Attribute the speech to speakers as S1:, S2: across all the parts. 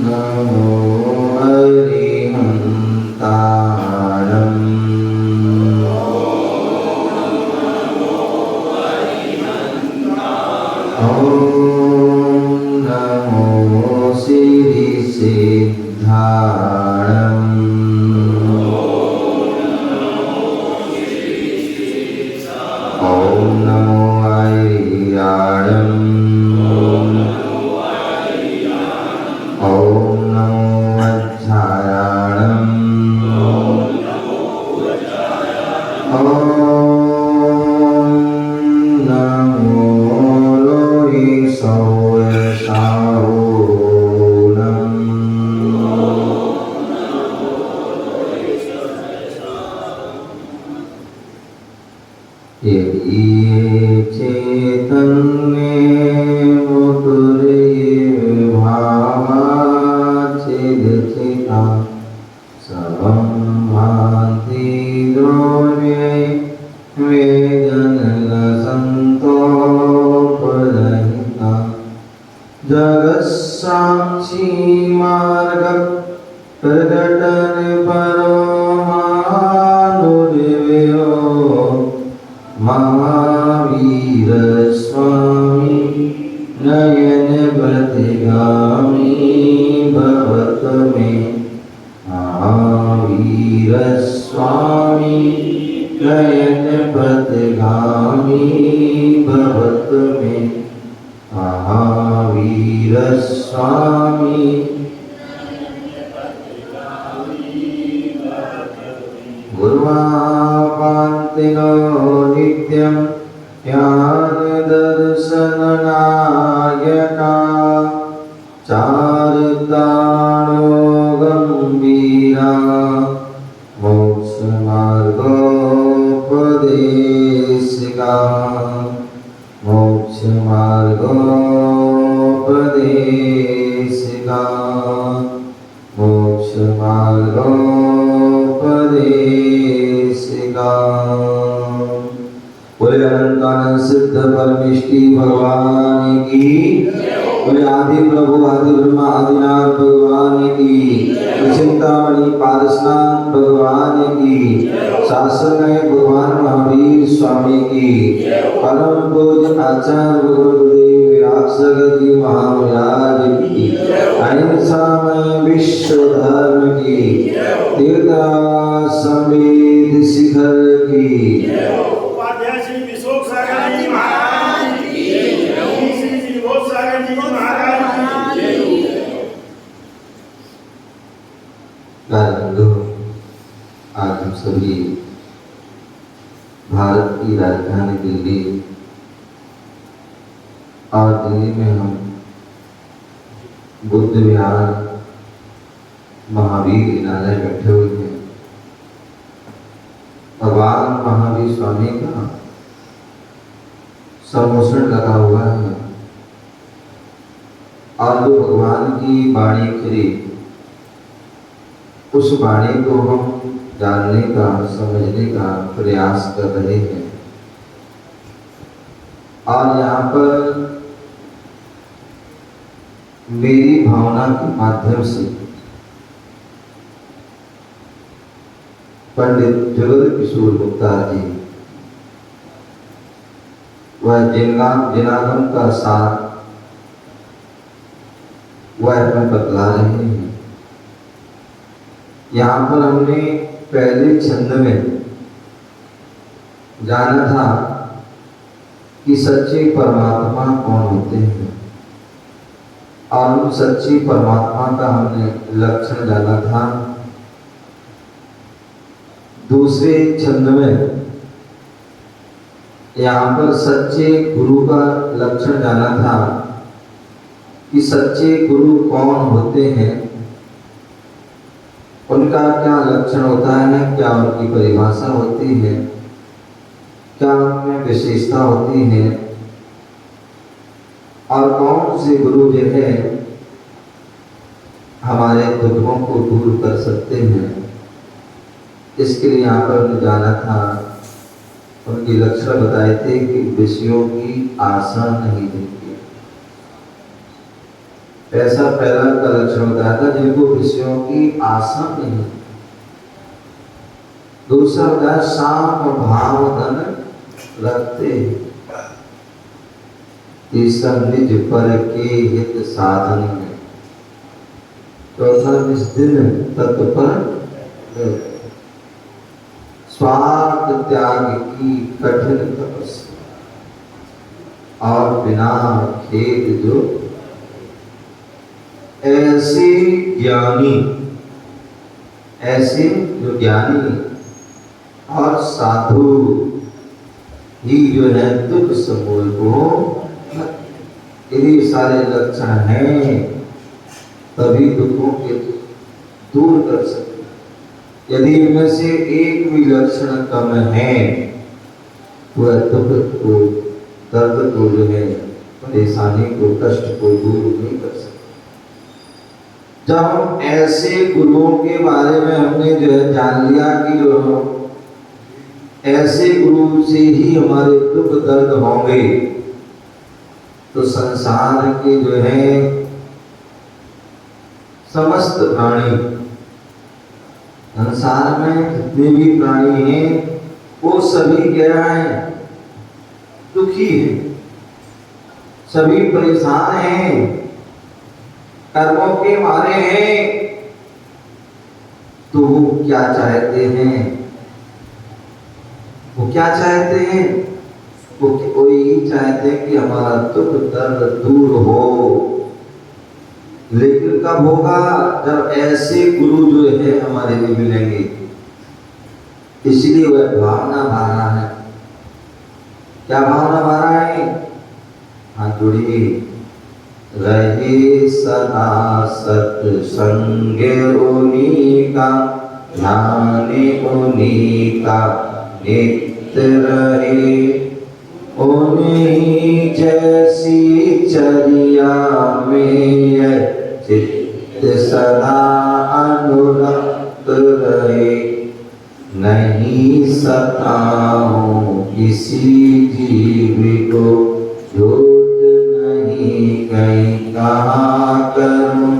S1: नमो अरिहन्ताणम् ॐ नमो सिद्धिसिद्धाणम् ॐ नमो ऐर्याणम् ॐ नमो वज्रायाणम् ॐ नमो लोहिसौयशाऊणम् यदि चैतन्ये मुकुर्यभावाचिदचिता सर्वं भान्ति द्रव्ये वेदनलसन्तोपरहिता जगत्साक्षी मार्ग प्रकटन परमानुर्व्यो महावीर स्वामी नयन प्रतिगामी भवत में महावीर स्वामी नयन प्रतिगामी भवत में महावीर स्वामी गुरुवापान्तिनो नित्यं ज्ञानदर्शननायका चारुताणो गम्भीरा मोक्षमार्गोपदेशिका मोक्षमार्गोपदेशिका मोक्षमार्गोपदेशिका। बोले अनंतानंद सिद्ध परमेष्टि भगवान की, बोले आदि प्रभु आदि ब्रह्मा आदिनाथ भगवान की, चिंतामणि पारसनाथ भगवान की, शासन भगवान महावीर स्वामी की, परम पूज्य आचार्य गुरुदेव व्यासगति महाराज की, अहिंसामय विश्व धर्म की, तीर्थ समेत शिखर की, आज हम सभी भारत की राजधानी दिल्ली और दिल्ली में हम बुद्ध विहार महावीर विद्यालय बैठे हुए हैं। भगवान महावीर स्वामी का सम्मोहन लगा हुआ है और जो भगवान की वाणी करी उस वाणी को हम जानने का समझने का प्रयास कर रहे हैं। और यहाँ पर मेरी भावना के माध्यम से पंडित जगत किशोर गुप्ता जी वह जिनागम का सार वह हमें बतला रहे हैं। यहाँ पर हमने पहले छंद में जाना था कि सच्चे परमात्मा कौन होते हैं और उन सच्ची परमात्मा का हमने लक्षण जाना था। दूसरे छंद में यहाँ पर सच्चे गुरु का लक्षण जाना था कि सच्चे गुरु कौन होते हैं, उनका क्या लक्षण होता है, क्या उनकी परिभाषा होती है, क्या उनमें विशेषता होती है और कौन से गुरु जो है हमारे दुखों को दूर कर सकते हैं। इसके लिए यहाँ पर हमने जाना था, उनके लक्षण बताए थे कि विषयों की आशा नहीं देती, ऐसा पहला का लक्षण बताया था, जिनको विषयों की आशा नहीं। दूसरा बताया शाम भाव धन रखते। तीसरा निज पर के हित साधन में। चौथा निस्दिन तत्पर स्वार्थ त्याग की कठिन तपस्या और बिना खेद जो ऐसे जो ज्ञानी और साधु ही जो है दुख समूह को, यदि सारे लक्षण हैं तभी दुखों के दूर कर सकते। यदि इनमें से एक भी लक्षण कम है वह दुख को, दर्द को जो है, परेशानी को, कष्ट को दूर नहीं कर सकते। जब हम ऐसे गुरुओं के बारे में हमने जो है जान लिया कि जो ऐसे गुरु से ही हमारे दुख दर्द होंगे, तो संसार के जो है समस्त प्राणी, संसार में जितने भी प्राणी हैं वो सभी क्या हैं? दुखी हैं, सभी परेशान हैं, कर्मों के मारे हैं। तो वो क्या चाहते हैं? वो क्या चाहते हैं? वो यही चाहते हैं कि हमारा दुख दर्द दूर हो। लेकिन कब होगा? जब ऐसे गुरु जो है हमारे लिए मिलेंगे। इसलिए वह भावना भाना है। क्या भावना भाना है? हाथ जोड़िए। रहे सदा सत्संग उन्हीं का, ध्यान उन्हीं का नित्य रहे। उन्हीं जैसी चर्या में चित्त सदा अनुरक्त रहे। नहीं सताऊं किसी जीव को, झूठ नहीं कहीं कहाँ करूं।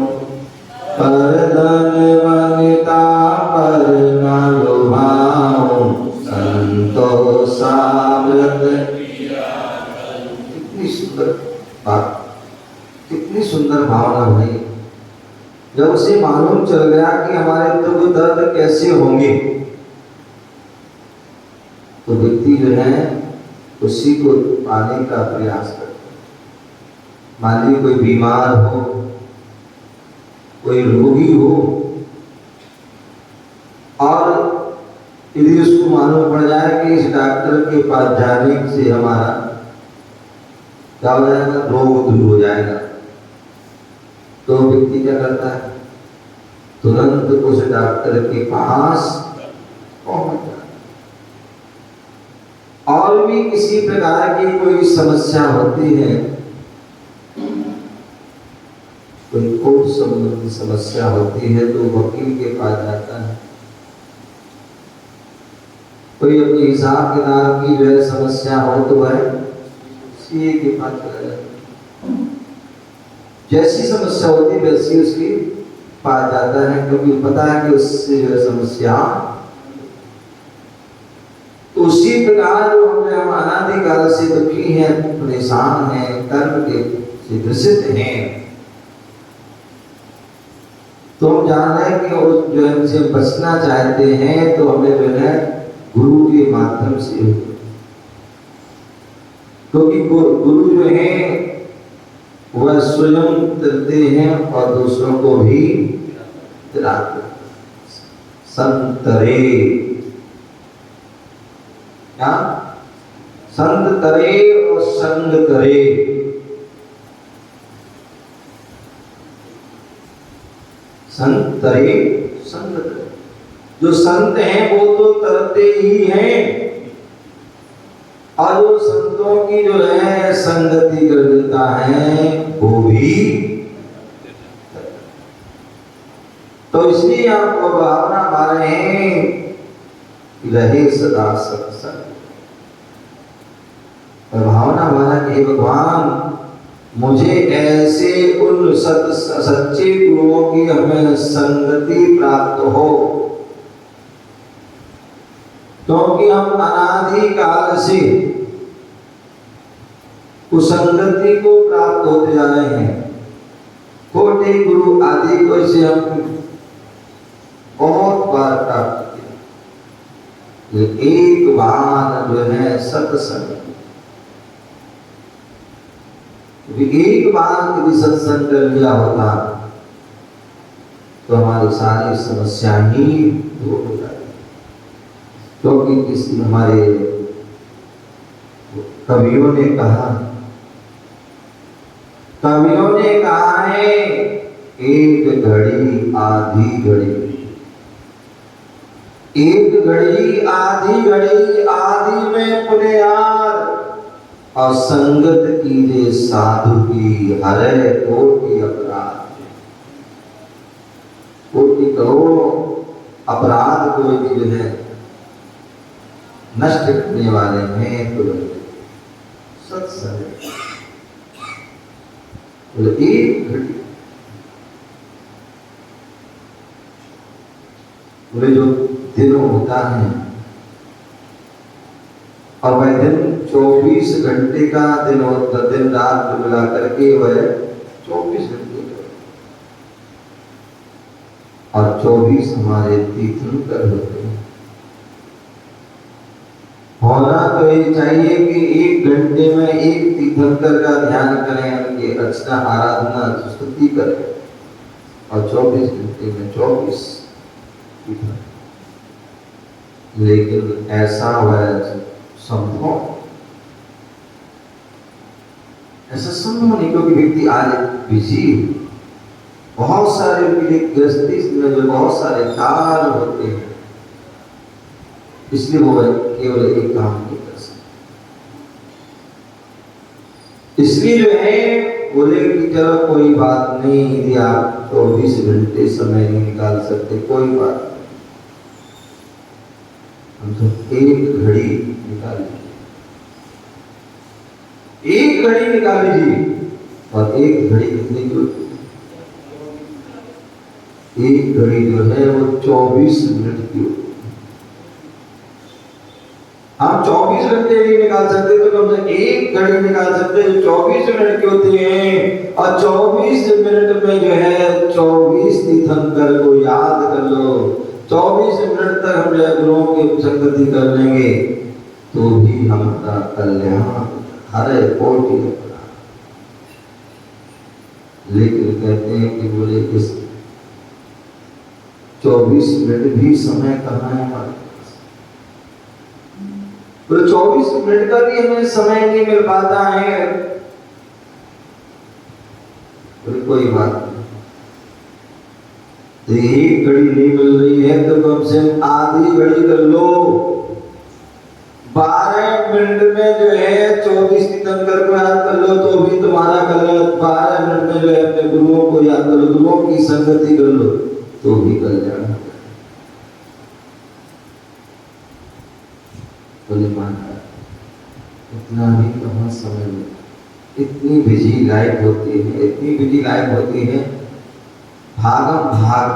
S1: पर धनवंता पर न लुभाऊं, संतोषामृत। कितनी सुंदर बात, कितनी सुंदर भावना भाई। जब उसे मालूम चल गया कि हमारे दुख दर्द कैसे होंगे, तो व्यक्ति जो है उसी को पाने का प्रयास करता है। मान लीजिए कोई बीमार हो, कोई रोगी हो, और यदि उसको मालूम पड़ जाए कि इस डॉक्टर के पास जाने से हमारा क्या हो जाएगा? रोग दूर हो जाएगा। तो व्यक्ति क्या करता है? तुरंत उस डॉक्टर के पास पहुंच जाता है। और भी किसी प्रकार की कोई समस्या होती है, कोई कोर्ट संबंधी समस्या होती है, तो वकील के पास जाता है। कोई अपनी हिसाब किताब की जो है समस्या हो तो वह सीए के पास चला जाता है। जैसी समस्या होती है वैसी उसकी पास जाता है, क्योंकि पता है कि उससे जो है समस्या। उसी प्रकार जो हम अनादिकाल से दुखी हैं, परेशान हैं, कर्म के से ग्रसित हैं, तो हम जान रहे हैं कि उस जो है उनसे बचना चाहते हैं, तो हमें जो है गुरु के माध्यम से, क्योंकि गुरु जो है वह स्वयं तरते हैं और दूसरों को भी तराते। संतरे, क्या? संत तरे और संग करे। संत तरे, संग करे। जो संत हैं वो तो तरते ही हैं, और जो संतों की जो है संगति कर देता है वो भी। तो इसलिए आपको भावना पा रहे हैं, रहे सदा सत्संग। और भावना हमारा कि भगवान मुझे ऐसे उन सच्चे गुरुओं की हमें संगति प्राप्त हो, क्योंकि हम अनादि काल से कुसंगति को प्राप्त होते जा रहे हैं। कोटि गुरु आदि को से हम बहुत बार प्राप्त किया, एक बार जो है सत्संग, एक बार यदि सत्संग कर लिया होता तो हमारी सारी समस्या ही दूर हो जाती। क्योंकि किसी हमारे कवियों ने कहा है, एक घड़ी आधी घड़ी, एक घड़ी आधी घड़ी, आधी में पुण्यार, और संगत कीजे साधु की, हरे कोटि अपराध। कोटि करोड़ों अपराध को जो है नष्ट करने वाले हैं तो सत्संग। एक घड़ी बोले जो दिन होता है, और वह दिन 24 घंटे का दिन होता, दिन रात मिला करके वह 24 घंटे का, और 24 हमारे तीर्थंकर होते हैं। होना तो ये चाहिए कि 1 घंटे में एक तीर्थंकर का ध्यान करें, उनकी अर्चना आराधना स्तुति करें, और 24 घंटे में 24 तीर्थंकर। लेकिन ऐसा वह संभव, ऐसा संभव नहीं, क्योंकि व्यक्ति आज बिजी, बहुत सारे उनके लिए गृहस्थी में जो बहुत सारे कार्य होते हैं, इसलिए वो केवल एक काम नहीं कर सकते। इसलिए जो है बोले कि चलो कोई बात नहीं, यदि आप 24 घंटे समय नहीं निकाल सकते, कोई बात नहीं, हम तो एक घड़ी निकाल लीजिए, एक घड़ी निकाल लीजिए। और एक घड़ी कितनी की होती है? एक घड़ी जो है वो 24 मिनट की होती है। हम 24 घंटे नहीं निकाल सकते तो कम से कम एक घड़ी निकाल सकते हैं जो 24 मिनट की होती है। और 24 मिनट में जो है 24 तीर्थंकर को याद कर लो, 24 मिनट तक हम जो गुरुओं की संगति कर लेंगे तो भी हमारा कल्याण हरे कोटि अपराध। लेकिन कहते हैं कि बोले इस 24 मिनट भी समय कहाँ है हमारे पास, तो 24 मिनट का भी हमें समय नहीं मिल पाता है। तो कोई बात नहीं, तो एक घड़ी नहीं मिल रही है तो कम से कम आधी घड़ी कर लो। 12 मिनट में जो है 24 तीर्थंकर को याद कर लो तो भी तुम्हारा कल्याण। 12 मिनट में जो है अपने गुरुओं को याद कर लो, गुरुओं की संगति कर लो तो भी कल्याण। बोले माना इतना भी कहाँ समय में, इतनी बिजी लाइफ होती है, इतनी बिजी लाइफ होती है, भागम भाग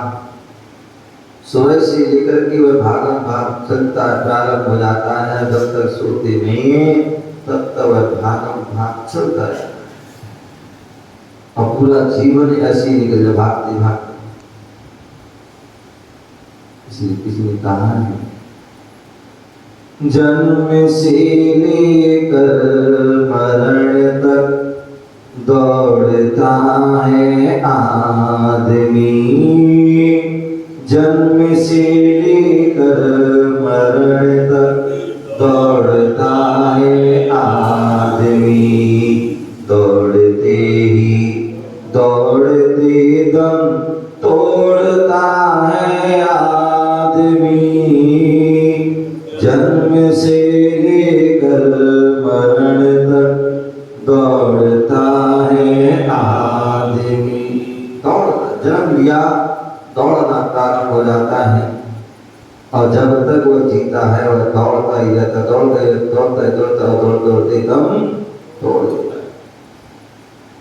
S1: सुबह से लेकर के वह भागम भाग चलता प्रारंभ हो जाता है। जब तक सोते नहीं है तब तक वह भागम भाग चलता रहता है और पूरा जीवन ऐसे ही निकल जाए भागते भागते। इसलिए किसी ने कहा है जन्म से लेकर मरण तक दौड़ता है आदमी, जन्म से लेकर मरण तक दौड़ता है आदमी, दौड़ते ही दौड़ते दम तोड़ता है आदमी, जन्म से लेकर मरण तक दौड़ता है आदमी। दौड़ना, जन्म लिया दौड़ना प्रारंभ हो जाता है और जब तक वो जीता है वह दौड़ता ही रहता, दौड़ते दौड़ते दौड़ते दौड़ते दम तोड़ देता है।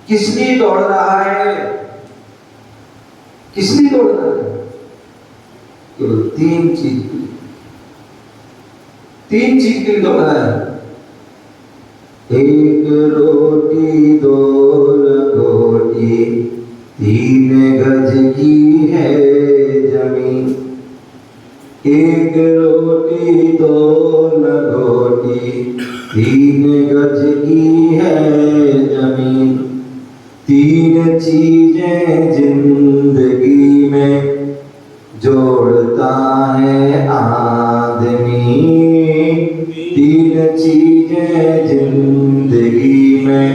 S1: किस लिए दौड़ रहा है? किस लिए दौड़ रहा है? केवल तीन चीज के लिए दौड़ रहा है। एक रोटी दो लंगोटी, तीन गज की है जमीन। एक रोटी दो लंगोटी, तीन गज की है जमीन। तीन चीजें जिंदगी में जोड़ता है आदमी। तीन चीजें जिंदगी में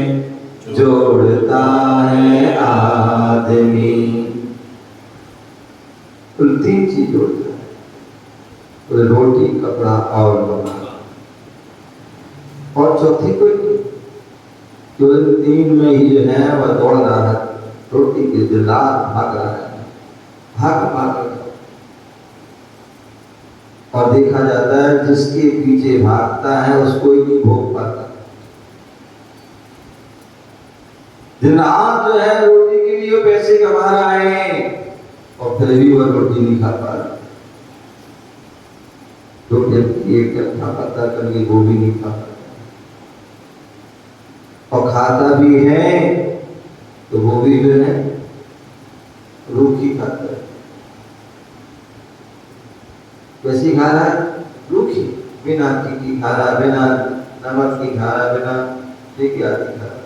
S1: जोड़ता है आदमी। कुल तीन चीज जोड़ता है, रोटी, कपड़ा और मकान। और चौथी कोई नहीं, केवल तीन में ही जो है वह दौड़ रहा है। रोटी के दिन रात भाग रहा है, भाग और देखा जाता है जिसके पीछे भागता है उसको ही नहीं भोग पाता। दिन रात जो है रोटी के लिए पैसे कमा रहा है और फिर भी वह रोटी नहीं खा पा रहा। तो एक खा पाता, कभी वो भी नहीं खा पाता। और खाता भी है तो वो भी जो है रूखी खाता है। वैसे खा रहा है रूखी, बिना तीखी खा रहा, बिना नमक की खा रहा, बिना तीखी आदि खा रहा,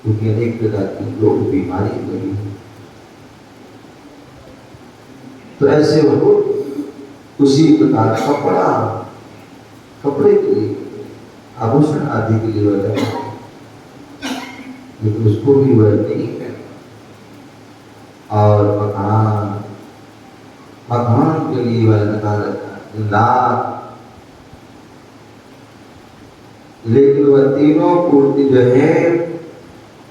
S1: क्योंकि अनेक प्रकार की लोग बीमारी लगी है। तो ऐसे वो उसी प्रकार कपड़े के लिए, आभूषण आदि के लिए वह, लेकिन उसको भी वह नहीं है। और मकान के लिए वह लगा रहता है। लेकिन वह तीनों पूर्ति जो है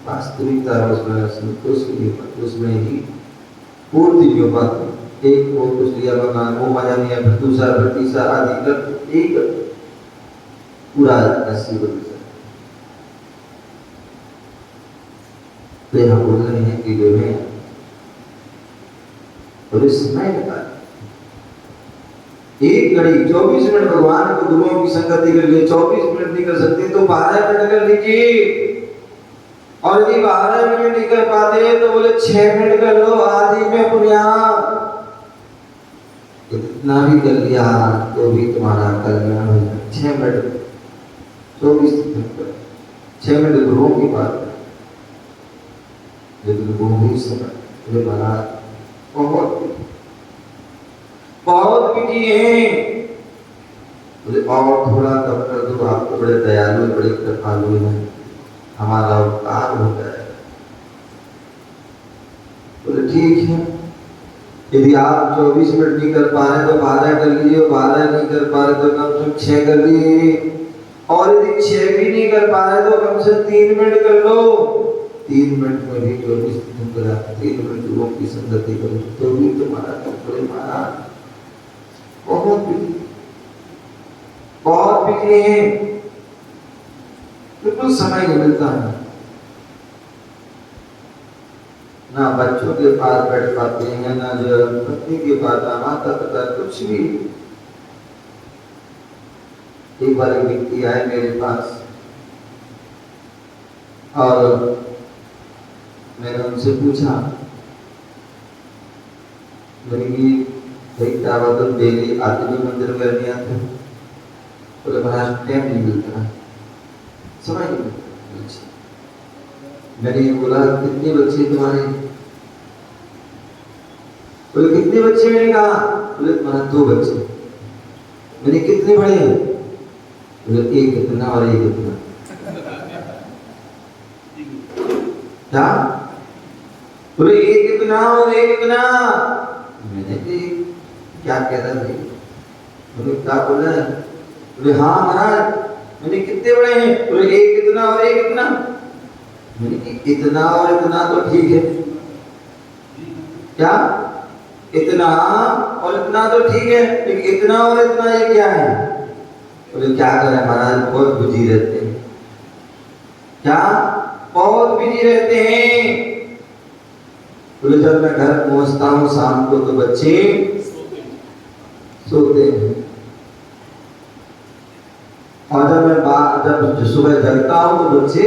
S1: वास्तविकता उसमें संतोष के लिए, उसमें ही पूर्ति जो बात, एक वो कुछ लिया मकान, वो मजा नहीं है, फिर दूसरा, फिर तीसरा आदि कर एक पूरा ऐसी बदल। तो हम बोल रहे हैं कि जो है और इस समय का एक घड़ी 24 मिनट भगवान को गुरुओं की संगति के लिए 24 मिनट नहीं कर सकते तो 12 मिनट कर लीजिए। और यदि 12 मिनट नहीं कर पाते तो बोले 6 मिनट कर लो, आदि में पुण्य। इतना भी कर लिया तो भी तुम्हारा कल्याण हो जाए। 6 मिनट 24 मिनट 6 मिनट गुरुओं की बात है, लेकिन वो भी समय महाराज बहुत बिजी हैं। बोले और थोड़ा कम कर दो, आप तो बड़े दयालु, बड़े कृपालु हैं, हमारा उपकार हो जाए। बोले ठीक है, यदि आप 24 मिनट नहीं कर पा रहे तो 12 कर लीजिए, 12 नहीं कर पा रहे तो कम से कम 6 कर लीजिए। और यदि 6 भी नहीं कर पा रहे तो कम से 3 मिनट कर लो। 3 मिनट में भी 24 मिनट करा, 3 मिनट गुरुओं की संगति करो तो भी तुम्हारा बड़े महाराज बहुत बिजली है, बिल्कुल समय नहीं मिलता है। ना बच्चों के पास बैठ पाते हैं, ना जो पत्नी के पास, ना माता पिता, कुछ भी। एक बार एक व्यक्ति आए मेरे पास और मैंने उनसे पूछा, डेली आते भी मंदिर में नहीं आते? बोले महाराज टाइम नहीं मिलता, समय नहीं मिलता। मैंने बोला कितने बच्चे तुम्हारे? बोले कितने बच्चे? मैंने कहा बोले तुम्हारा 2 बच्चे। मैंने कितने बड़े हैं? बोले एक इतना और एक इतना। क्या? बोले एक इतना और एक इतना। मैंने क्या कह रहा भाई? बोले क्या बोला? बोले हाँ महाराज। मैंने कितने बड़े हैं? बोले एक इतना और एक इतना। मैंने इतना और इतना तो ठीक है। क्या? इतना और इतना तो ठीक है, लेकिन इतना और इतना ये क्या है? बोले क्या करें महाराज, बहुत बिजी रहते हैं। क्या? बहुत बिजी रहते हैं। बोले जब मैं घर पहुंचता हूँ शाम को तो बच्चे सोते हैं, और जब सुबह जगता हूँ तो बच्चे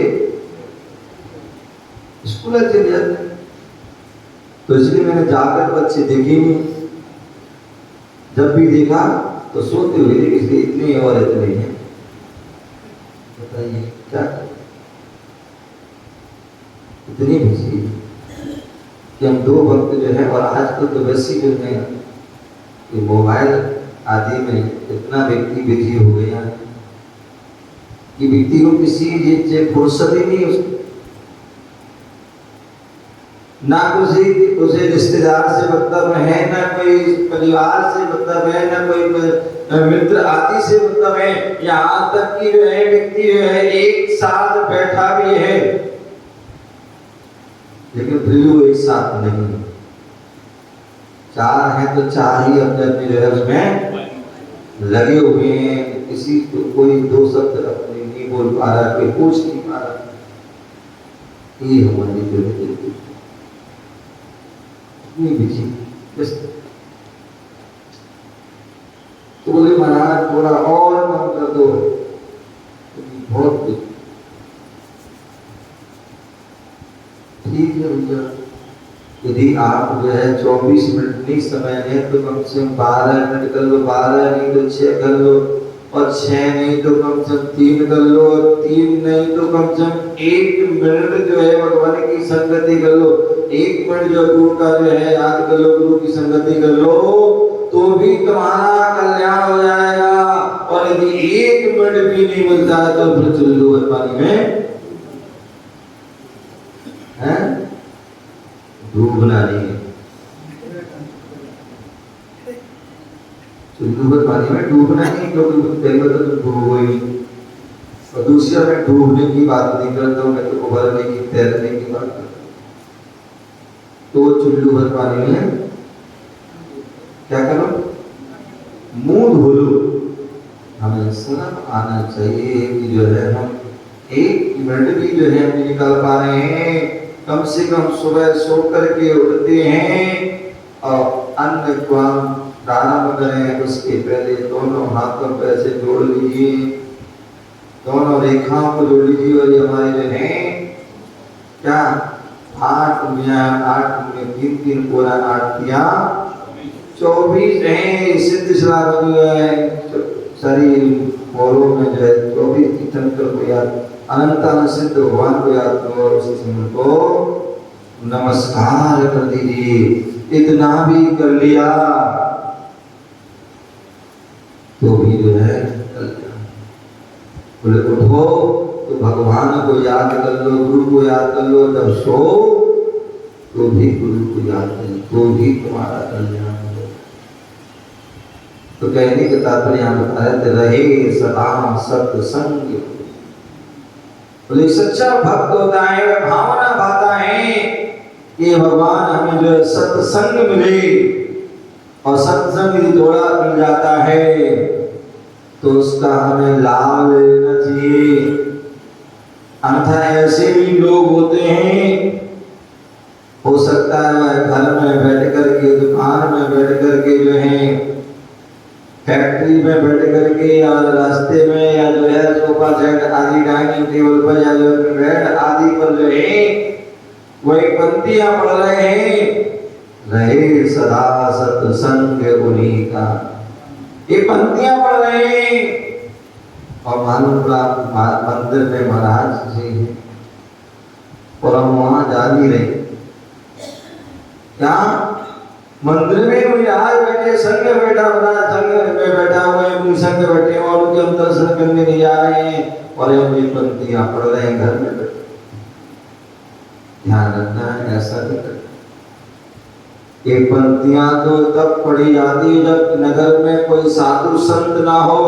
S1: स्कूल चले जाते हैं। तो इसलिए मैंने जाकर बच्चे देखे नहीं, जब भी देखा तो सोते हुए देखे, इसलिए इतने और इतने हैं। बताइए क्या इतनी बिजी कि हम दो वक्त जो है, और आजकल तो वैसे जो है कि मोबाइल आदि में इतना व्यक्ति बिजी हो गया कि व्यक्ति को किसी चीज से फुर्सत ही नहीं उसको, ना उसे रिश्तेदार से मतलब है, ना कोई परिवार से मतलब है, ना कोई मित्र आदि से मतलब है। यहाँ तक कि जो है व्यक्ति जो है एक साथ बैठा भी है लेकिन फिर भी वो एक साथ नहीं, चार है तो चार ही अपने अपने जो है उसमें लगे हुए हैं। किसी को कोई दो शब्द अपने नहीं बोल पा रहा, कोई पूछ नहीं पा रहा। ये हमारी जो है बिजी। तो बोले महाराज थोड़ा और कम कर दो, बहुत ठीक है भैया। यदि आप जो है 24 मिनट नहीं समय है तो कम से कम 12 मिनट कर लो, 12 नहीं तो 6 कर लो, और 6 नहीं तो कम से कम 3 कर लो, और 3 नहीं तो कम से कम 1 मिनट जो है भगवान की संगति कर लो। 1 मिनट जो गुरु का जो है याद कर लो, गुरु की संगति कर लो, तो भी तुम्हारा कल्याण हो जाएगा। और यदि 1 मिनट भी नहीं मिलता है तो फिर चुल्लू पानी में है डूबना नहीं है, चुल्लू पानी में डूबना नहीं, क्योंकि पहले तो तुम डूबो ही। और दूसरा मैं डूबने की बात नहीं करता हूँ, मैं तो उबलने की तैरने की बात करता हूँ। तो चुल्लू भर पानी में क्या करो, मुंह धोलो। हमें शर्म आना चाहिए कि जो है हम 1 मिनट भी जो है नहीं निकाल पा रहे हैं। कम से कम सुबह सो करके उठते हैं और अन्न को प्रारंभ करें, उसके पहले दोनों हाथों पर ऐसे जोड़ लीजिए, दोनों रेखाओं को जोड़ लीजिए, और ये हमारे जो है क्या 8 में 3 पूरा 8 किया 24 है। सिद्ध श्रावण जो है शरीर मोरों में जो है 24 तीर्थंकर को याद, अनंत सिद्ध भगवान को याद करो और उसी समय को नमस्कार कर दीजिए। इतना भी कर लिया तो भी जो है बोले उठो तो भगवान को याद कर लो, गुरु को याद कर लो, जब सो तो भी गुरु को याद करो, तो भी तुम्हारा कल्याण हो। तो कहने का तात्पर्य यहाँ बताया रहे सदा सत्संग। बोले सच्चा भक्त होता है, भावना भाता है कि भगवान हमें जो सत्संग मिले, और सत्संग यदि थोड़ा मिल जाता है तो उसका हमें लाभ लेना चाहिए। अन्यथा ऐसे भी लोग होते हैं, हो सकता है वह घर में बैठ करके, दुकान में बैठ करके जो है, फैक्ट्री में बैठ करके, या रास्ते में, या जो है सोफा सेट आदि डाइनिंग टेबल पर, या जो बेड आदि पर जो है वही पंक्तियां पढ़ रहे हैं, रहे सदा सत्संग उन्हीं का। ये पंक्तियां पढ़ रहे हैं और मालूम पड़ा मंदिर में महाराज जी हैं और हम वहां जा नहीं रहे। क्या मंदिर में कोई आज बैठे, संग बैठा हुआ, संग में बैठा हुआ है, कोई संग बैठे और उनके हम दर्शन करने नहीं जा रहे हैं, और हम ये पंक्तियां पढ़ रहे हैं घर में बैठे। ध्यान रखना है, ऐसा नहीं करना। ये पंक्तियां तो तब पढ़ी जाती है जब नगर में कोई साधु संत ना हो,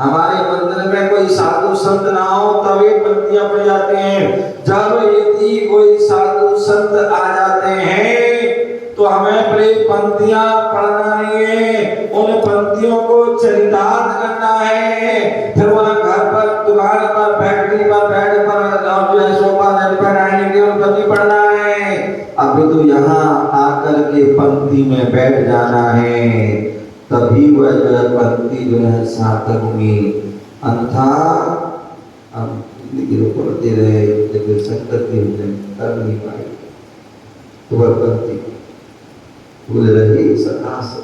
S1: हमारे मंदिर में कोई साधु संत ना हो, तब ये पंक्तियां पढ़ी जाती हैं। जब यदि कोई साधु संत आ जाते हैं तो हमें पहले पंक्तियां पढ़ना नहीं है, उन पंक्तियों को चरितार्थ करना है। फिर वहां घर पर, दुकान पर, फैक्ट्री पर, बेड पर जो है सोपान पहनाएंगे केवल पति पढ़ना है, अभी तो यहाँ आकर के पंक्ति में बैठ जाना है, तभी वह जो है पंक्ति जो है सार्थक होगी। अन्यथा हम जिंदगी पढ़ते रहे जब संगति हमने कर नहीं पाई तो वह पंक्ति भूल रही सदा से।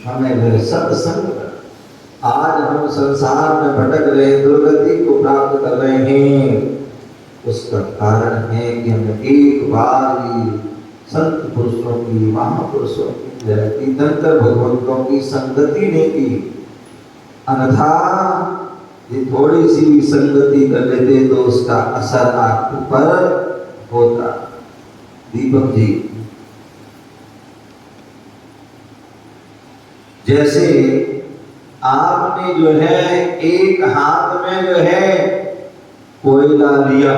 S1: हमें सत्संग, आज हम संसार में भटक रहे, दुर्गति को प्राप्त कर रहे हैं, उसका कारण है कि हमने एक बार ही संत पुरुषों की, महापुरुषों की, तीर्थंकर भगवंतों की संगति नहीं की। अन्यथा ये थोड़ी सी भी संगति कर लेते तो उसका असर आपके पर होता। दीपक जी, जैसे आपने जो है एक हाथ में जो है कोयला लिया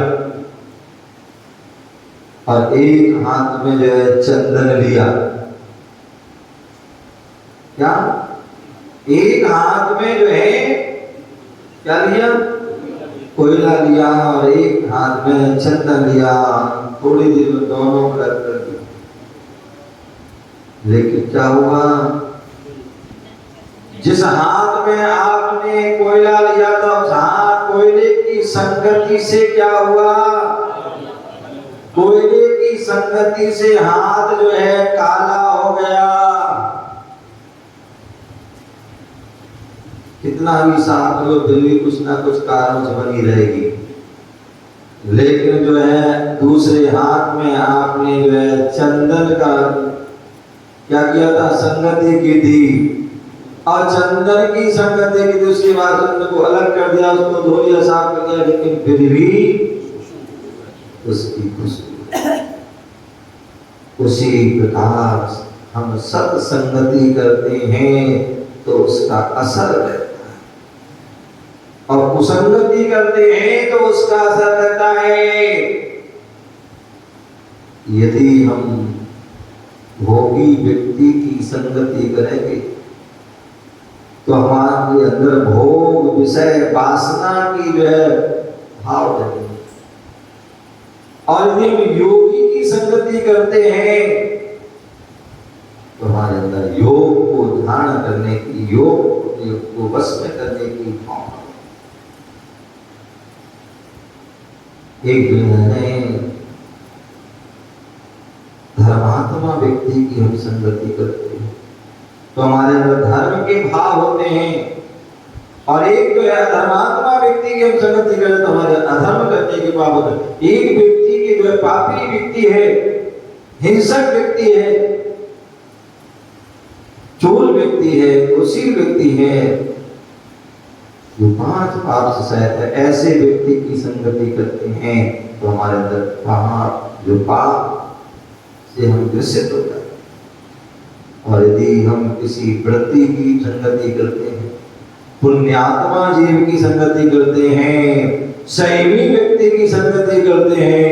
S1: और एक हाथ में जो है चंदन लिया, क्या एक हाथ में जो है क्या लिया, कोयला लिया और एक हाथ में चंदन लिया, थोड़ी देर में दोनों कर दिया, लेकिन क्या हुआ, जिस हाथ में आपने कोयला लिया था उस हाथ कोयले की संगति से क्या हुआ, कोयले की संगति से हाथ जो है काला हो गया। कितना भी साफ लो फिर भी कुछ ना कुछ कारण से बनी रहेगी। लेकिन जो है दूसरे हाथ में आपने जो है चंदन का क्या किया था, संगति की थी, और चंदन की संगति की थी, उसके बाद चंदन को अलग कर दिया, उसको धो लिया, साफ कर दिया, लेकिन फिर भी उसकी खुशबू। उसी प्रकार हम सत्संगति करते हैं तो उसका असर रहता है, और कुसंगति करते हैं तो उसका असर रहता है। यदि हम भोगी व्यक्ति की संगति करेंगे तो हमारे अंदर भोग, विषय, वासना की जो है भाव रहेंगे, और यदि हम योगी की संगति करते हैं तो हमारे अंदर योग को धारण करने की, योग को वश में करने की भावना। एक जो है धर्मात्मा व्यक्ति की हम संगति करते हैं तो हमारे अंदर धर्म के भाव होते हैं, और एक जो है धर्मात्मा व्यक्ति की हम संगति करें तो हमारे अधर्म करने के भाव होते हैं। एक व्यक्ति के जो है पापी व्यक्ति है, हिंसक व्यक्ति है, चोर व्यक्ति है, कुशील व्यक्ति है, जो 5 पाप से सहित है, ऐसे व्यक्ति की संगति करते हैं तो हमारे अंदर पाप, जो पाप से हम ग्रसित होता है। और यदि हम किसी व्रती की संगति करते हैं, पुण्यात्मा जीव की संगति करते हैं, संयमी व्यक्ति की संगति करते हैं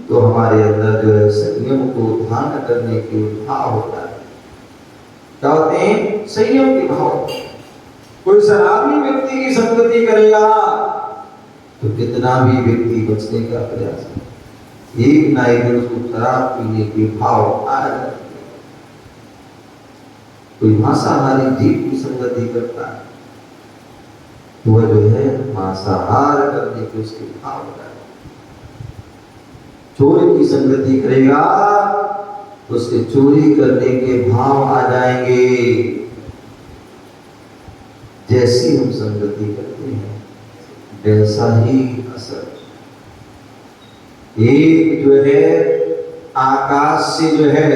S1: तो हमारे अंदर जो है संयम को धारण करने के भाव होता है। क्या होते हैं? संयम के भाव। कोई शराबी व्यक्ति की संगति करेगा तो कितना भी व्यक्ति बचने का प्रयास करे, एक ना एक दिन उसको शराब पीने के भाव आ जाते। कोई मांसाहारी जीव की संगति करता है तो वह जो है मांसाहार करने के उसके भाव होता है। चोरी की संगति करेगा तो उसके चोरी करने के भाव आ जाएंगे। जैसी हम संगति करते हैं वैसा ही असर। एक जो है आकाश से जो है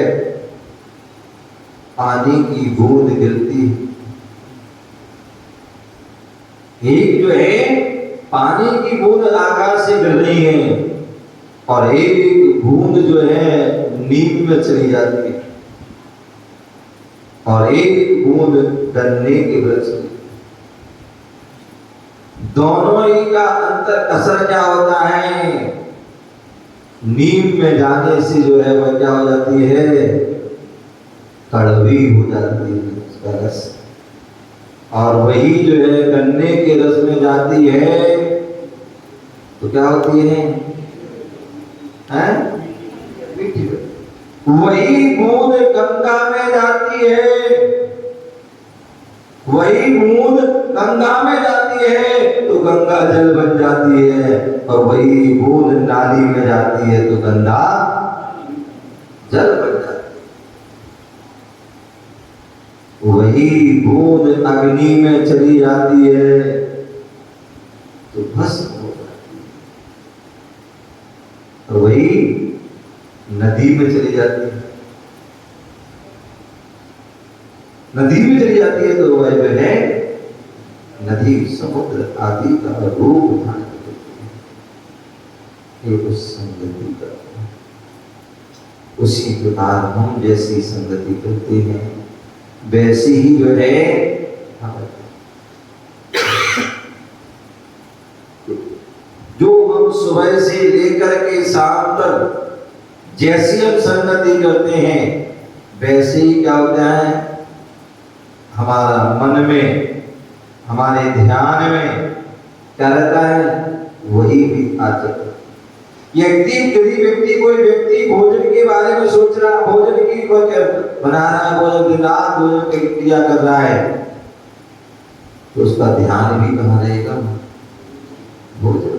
S1: पानी की बूंद गिरती है, एक जो है पानी की बूंद आकाश से गिर रही है, और एक बूंद जो है नीम में चली जाती है, और एक बूंद गन्ने के वृक्ष में। दोनों ही का अंतर असर क्या होता है? नीम में जाने से जो है वह क्या हो जाती है? कड़वी हो जाती है उसका रस, और वही जो है गन्ने के रस में जाती है तो क्या होती है? मीठी। वही बूंद गंगा में जाती है, वही बूंद गंगा में जाती है तो गंगा जल बन जाती है, और वही बूंद नाली में जाती है तो गंगा जल बन जाती है। वही बूंद अग्नि में चली जाती है तो भस्म हो जाती है, और वही नदी में चली जाती है, नदी में चली जाती है तो वह जो है नदी समुद्र आदि का रूप धारण करती है। ये उस संगति का, उसी प्रकार हम जैसी संगति करते हैं वैसी ही जो है जो हम सुबह से लेकर के शाम तक जैसी हम संगति करते हैं वैसे ही क्या होता है, हमारा मन में, हमारे ध्यान में क्या रहता है, वही भी आचरण। यदि व्यक्ति कोई व्यक्ति भोजन के बारे में सोच रहा, भोजन की बना रहा है, भोजन दिन रात भोजन की क्रिया कर रहा है, तो उसका ध्यान भी कहाँ रहेगा, भोजन।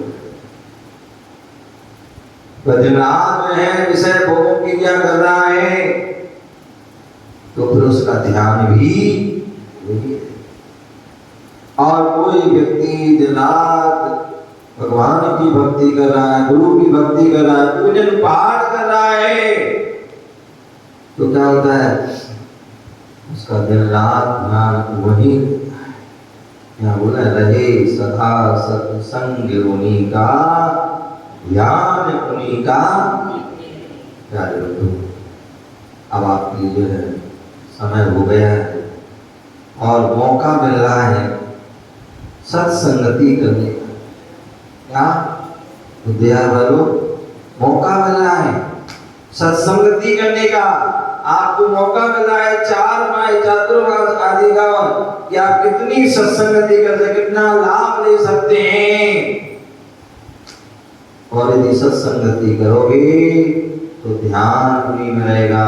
S1: दिन रात में है विषय भोगों की क्रिया कर रहा है तो फिर उसका ध्यान भी वही है। और कोई व्यक्ति दिन रात भगवान की भक्ति कर रहा है, गुरु की भक्ति कर रहा है, पूजन पाठ कर रहा है, तो क्या होता है, उसका दिन रात ध्यान वही, यहाँ बोला रहे सदा सत्संग उन्हीं का, ध्यान उन्हीं का। प्यारे बंधु, अब आपकी जो है समय हो गया है और मौका मिल रहा है सत्संगति करने का। क्या विद्या वालों, मौका मिल रहा है सत्संगति करने का, आपको मौका मिल रहा है 4 माह चातुर्मास आदि का कि आप कितनी सत्संगति कर सकते, कितना लाभ ले सकते हैं। और यदि सत्संगति करोगे तो ध्यान उन्हीं में रहेगा।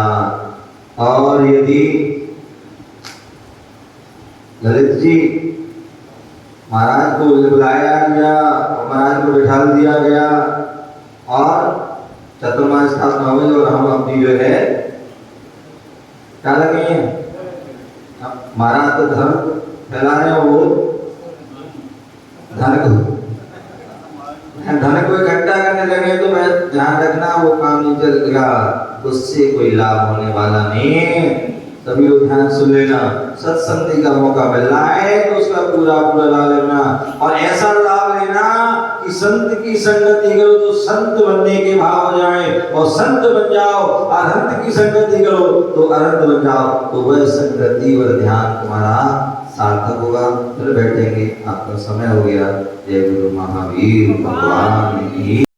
S1: और यदि ललित जी महाराज को बुलाया गया और महाराज को बैठा दिया गया और चतुर्मास स्थापना हो गई और हम अपनी जो है क्या लगे हैं, महाराज तो धर्म फैला रहे हैं, वो धन को इकट्ठा करने लगे तो मैं ध्यान रखना वो काम नहीं चलेगा, उससे कोई लाभ होने वाला नहीं। तभी वो ध्यान सुन लेना, सत्संगति का मौका मिल रहा है तो उसका पूरा लाभ लेना, और ऐसा लाभ लेना कि संत की संगति करो तो संत बनने के भाव हो जाए, और संत बन जाओ, अरहंत की संगति करो तो अरहंत बन जाओ, तो वह संगति और ध्यान तुम्हारा सार्थक होगा। फिर बैठेंगे, आपका समय हो गया। जय गुरु महावीर भगवान की।